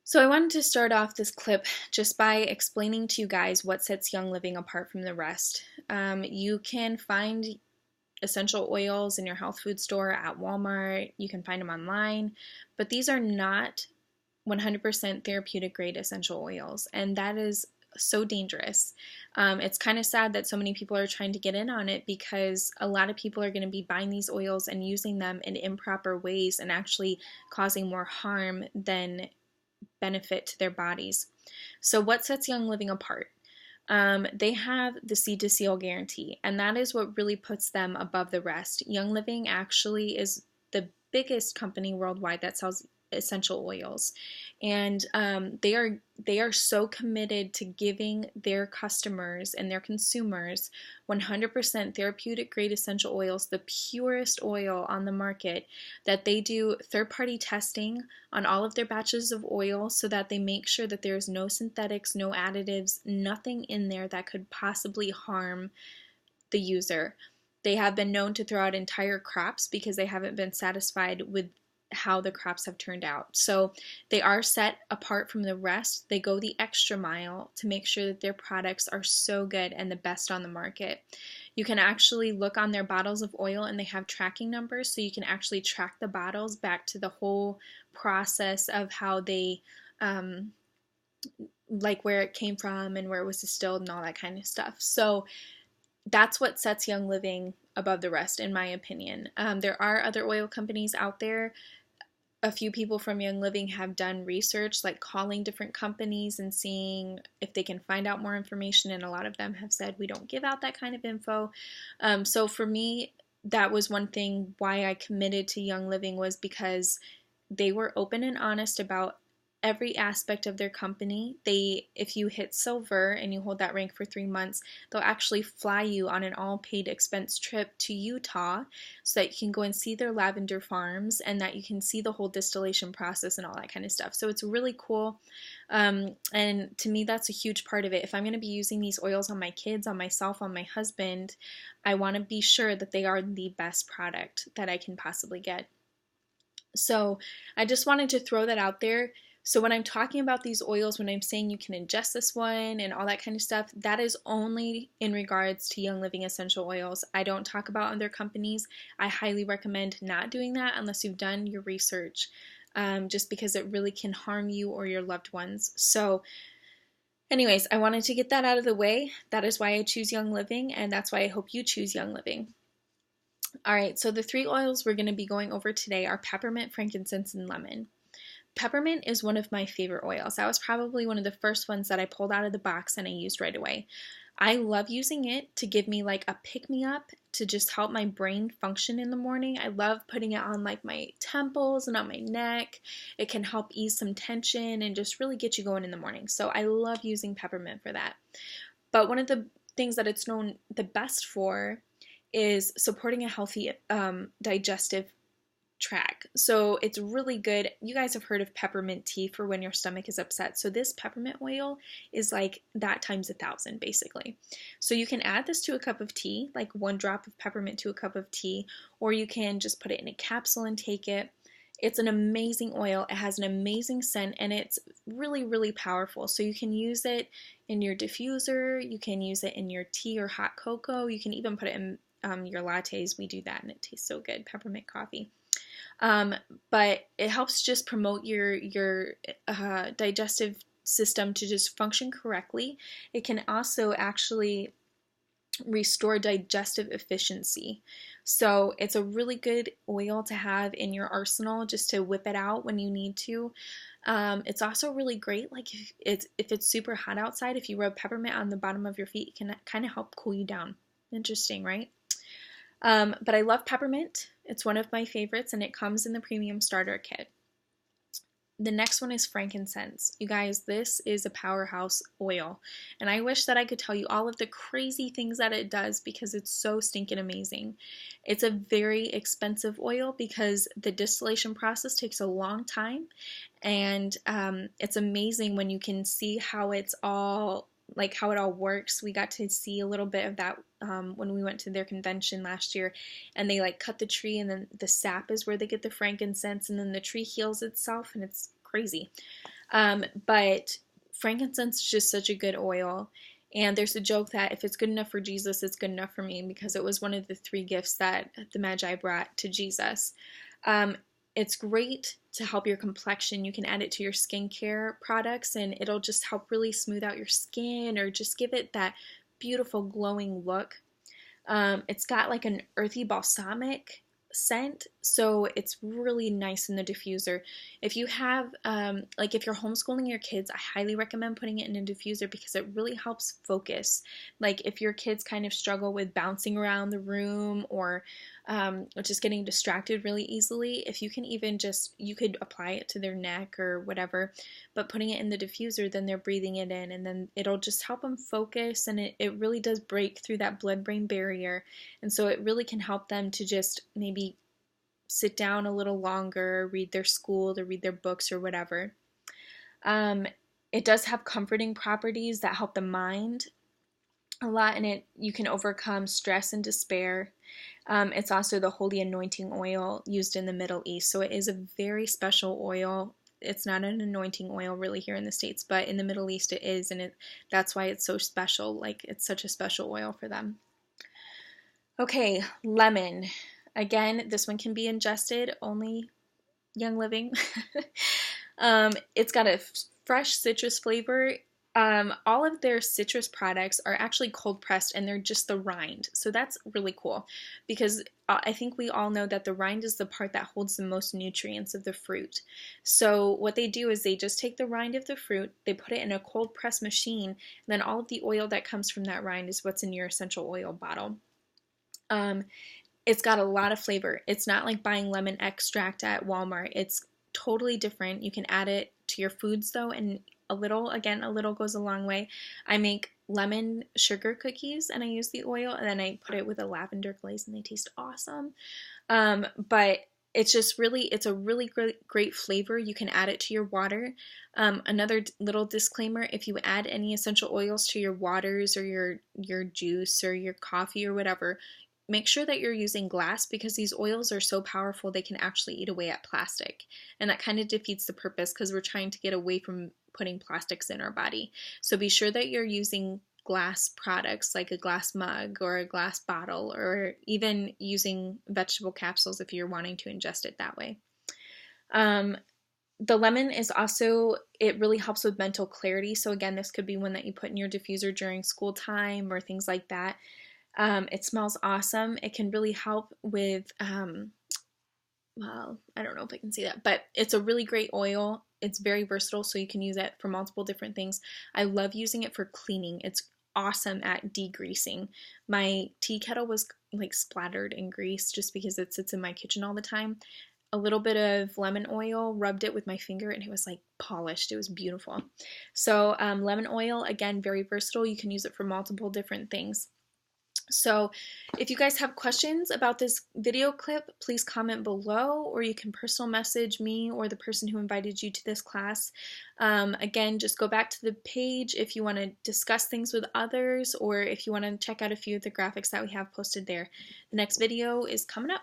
So I wanted to start off this clip just by explaining to you guys what sets Young Living apart from the rest. You can find essential oils in your health food store at Walmart. You can find them online, but these are not 100% therapeutic grade essential oils, and that is so dangerous. It's kind of sad that so many people are trying to get in on it because a lot of people are going to be buying these oils and using them in improper ways and actually causing more harm than benefit to their bodies. So, what sets Young Living apart? They have the seed to seal guarantee, and that is what really puts them above the rest. Young Living actually is the biggest company worldwide that sells essential oils, and they are so committed to giving their customers and their consumers 100% therapeutic grade essential oils, the purest oil on the market, that they do third-party testing on all of their batches of oil so that they make sure that there's no synthetics, no additives, nothing in there that could possibly harm the user. They have been known to throw out entire crops because they haven't been satisfied with how the crops have turned out. So they are set apart from the rest. They go the extra mile to make sure that their products are so good and the best on the market. You can actually look on their bottles of oil and they have tracking numbers, so you can actually track the bottles back to the whole process of how they like where it came from and where it was distilled and all that kind of stuff. So that's what sets Young Living above the rest, in my opinion. There are other oil companies out there. A few people from Young Living have done research, like calling different companies and seeing if they can find out more information, and a lot of them have said we don't give out that kind of info. So for me, that was one thing why I committed to Young Living, was because they were open and honest about every aspect of their company. If you hit silver and you hold that rank for 3 months, they'll actually fly you on an all-paid expense trip to Utah so that you can go and see their lavender farms and that you can see the whole distillation process and all that kind of stuff. So it's really cool. And to me, that's a huge part of it. If I'm going to be using these oils on my kids, on myself, on my husband, I want to be sure that they are the best product that I can possibly get. So I just wanted to throw that out there. So when I'm talking about these oils, when I'm saying you can ingest this one and all that kind of stuff, that is only in regards to Young Living essential oils. I don't talk about other companies. I highly recommend not doing that unless you've done your research, just because it really can harm you or your loved ones. So anyways, I wanted to get that out of the way. That is why I choose Young Living, and that's why I hope you choose Young Living. All right, so the 3 oils we're going to be going over today are peppermint, frankincense, and lemon. Peppermint is one of my favorite oils. That was probably one of the first ones that I pulled out of the box and I used right away. I love using it to give me like a pick-me-up, to just help my brain function in the morning. I love putting it on like my temples and on my neck. It can help ease some tension and just really get you going in the morning. So I love using peppermint for that. But one of the things that it's known the best for is supporting a healthy digestive tract. So it's really good. You guys have heard of peppermint tea for when your stomach is upset. So this peppermint oil is like that times 1,000 basically. So you can add this to a cup of tea, like 1 drop of peppermint to a cup of tea, or you can just put it in a capsule and take it. It's an amazing oil. It has an amazing scent and it's really, really powerful. So you can use it in your diffuser. You can use it in your tea or hot cocoa. You can even put it in your lattes. We do that and it tastes so good. Peppermint coffee. But it helps just promote your digestive system to just function correctly. It can also actually restore digestive efficiency. So it's a really good oil to have in your arsenal just to whip it out when you need to. It's also really great, like if it's super hot outside, if you rub peppermint on the bottom of your feet, it can kind of help cool you down. Interesting, right? But I love peppermint. It's one of my favorites, and it comes in the premium starter kit. The next one is frankincense. You guys, this is a powerhouse oil, and I wish that I could tell you all of the crazy things that it does because it's so stinking amazing. It's a very expensive oil because the distillation process takes a long time, and it's amazing when you can see how it's all like how it all works. We got to see a little bit of that when we went to their convention last year, and they like cut the tree and then the sap is where they get the frankincense, and then the tree heals itself, and it's crazy. But frankincense is just such a good oil. And there's a joke that if it's good enough for Jesus, it's good enough for me, because it was one of the 3 gifts that the Magi brought to Jesus. Um, it's great to help your complexion. You can add it to your skincare products and it'll just help really smooth out your skin or just give it that beautiful glowing look. It's got like an earthy balsamic scent, so it's really nice in the diffuser. If you have, like if you're homeschooling your kids, I highly recommend putting it in a diffuser because it really helps focus. Like if your kids kind of struggle with bouncing around the room or just getting distracted really easily, if you can even just, you could apply it to their neck or whatever, but putting it in the diffuser, then they're breathing it in and then it'll just help them focus, and it really does break through that blood-brain barrier, and so it really can help them to just maybe sit down a little longer, read their school, or read their books or whatever. It does have comforting properties that help the mind a lot, and you can overcome stress and despair. It's also the holy anointing oil used in the Middle East, so it is a very special oil. It's not an anointing oil really here in the States, but in the Middle East it is, and that's why it's so special. Like, it's such a special oil for them. Okay, lemon. Again, this one can be ingested, only Young Living. It's got a fresh citrus flavor. All of their citrus products are actually cold pressed and they're just the rind. So that's really cool because I think we all know that the rind is the part that holds the most nutrients of the fruit. So what they do is they just take the rind of the fruit, they put it in a cold press machine, and then all of the oil that comes from that rind is what's in your essential oil bottle. It's got a lot of flavor. It's not like buying lemon extract at Walmart. It's totally different. You can add it to your foods though, and a little goes a long way. I make lemon sugar cookies and I use the oil and then I put it with a lavender glaze and they taste awesome. But it's just really, it's a really great flavor. You can add it to your water. Another little disclaimer, if you add any essential oils to your waters or your juice or your coffee or whatever, make sure that you're using glass because these oils are so powerful they can actually eat away at plastic. And that kind of defeats the purpose because we're trying to get away from putting plastics in our body. So be sure that you're using glass products like a glass mug or a glass bottle, or even using vegetable capsules if you're wanting to ingest it that way. The lemon is also, it really helps with mental clarity. So again, this could be one that you put in your diffuser during school time or things like that. It smells awesome. It can really help with, well, I don't know if I can see that, but it's a really great oil. It's very versatile, so you can use it for multiple different things. I love using it for cleaning. It's awesome at degreasing. My tea kettle was like splattered in grease just because it sits in my kitchen all the time. A little bit of lemon oil, rubbed it with my finger, and it was like polished. It was beautiful. So lemon oil, again, very versatile. You can use it for multiple different things. So if you guys have questions about this video clip, please comment below, or you can personal message me or the person who invited you to this class. Again, just go back to the page if you want to discuss things with others, or if you want to check out a few of the graphics that we have posted there. The next video is coming up.